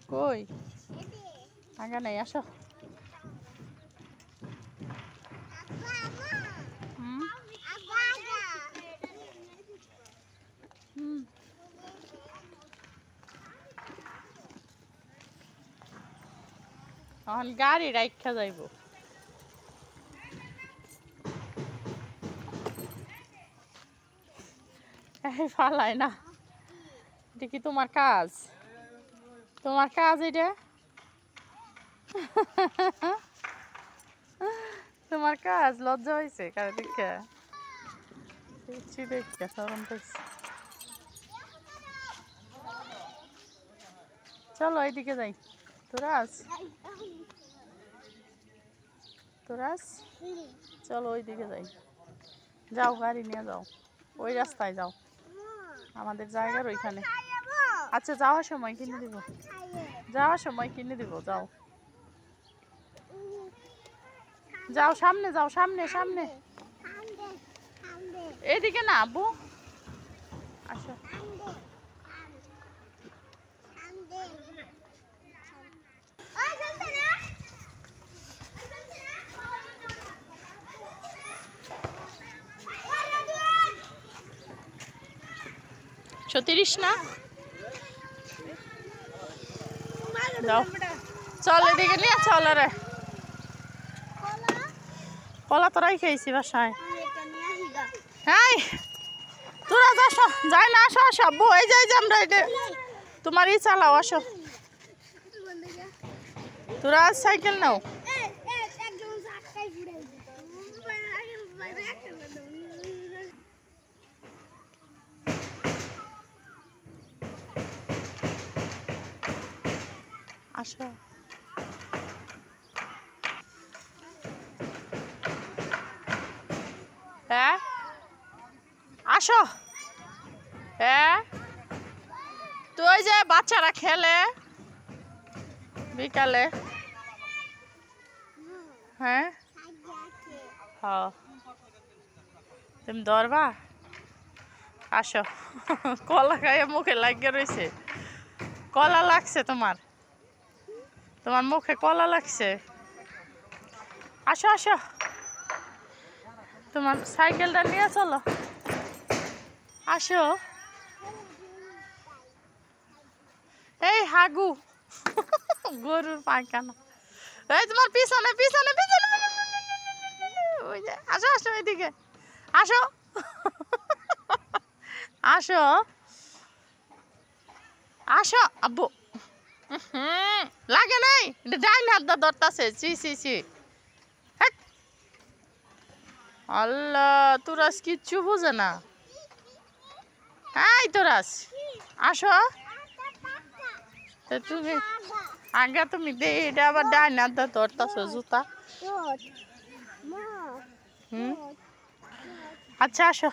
কই আগা নাই আসো এখন গাড়ি রাখা যাইব ফালাই না এটা কি তোমার কাজ এটা তোমার কাজ লজ্জা হয়েছে কারো দেখা দেখা সরম পাইছে চলো এইদিকে যাই তোরাস চলো ওইদিকে যাই যাও গাড়ি নিয়ে যাও ওই রাস্তায় যাও আমাদের জায়গার ওইখানে আচ্ছা যাওয়ার সময় কিনে দিব যাও যাও সামনে যাও সামনে এইদিকে না আব্বু আসো ছত্রিশ না যাও চল এদিকে নিয়ে চল রে কলা তোরাই খেয়েছি বাসায় হ্যাঁ তোরা আসো যাই না আসো আব্বু এই যাই যে আমরা এটা তোমারই চালাও আসো তোরা সাইকেল নাও আসো হ্যাঁ আসো হ্যাঁ তো ওই যে বাচ্চারা খেলে বিকালে হ্যাঁ তুমি ধরবা আসো কলা খাইয়ে মুখে লাগিয়ে রয়েছে কলা লাগছে তোমার মুখে কলা লাগছে আসো তোমার সাইকেলটা নিয়ে চলো আসো এই হাগু গরুর পায়খানা এই তোমার পিছনে ওই যে আসো এদিকে আসো আব্বু লাগে নাই ডাইন হাত দা ধরতাছে চি আল্লাহ তোরাস কিচ্ছু বুঝে না এই তোরাস আসো তুমি আগে তুমি দে এটা আবার ডাইন হাত দা ধরতাছো জুতা আচ্ছা আসো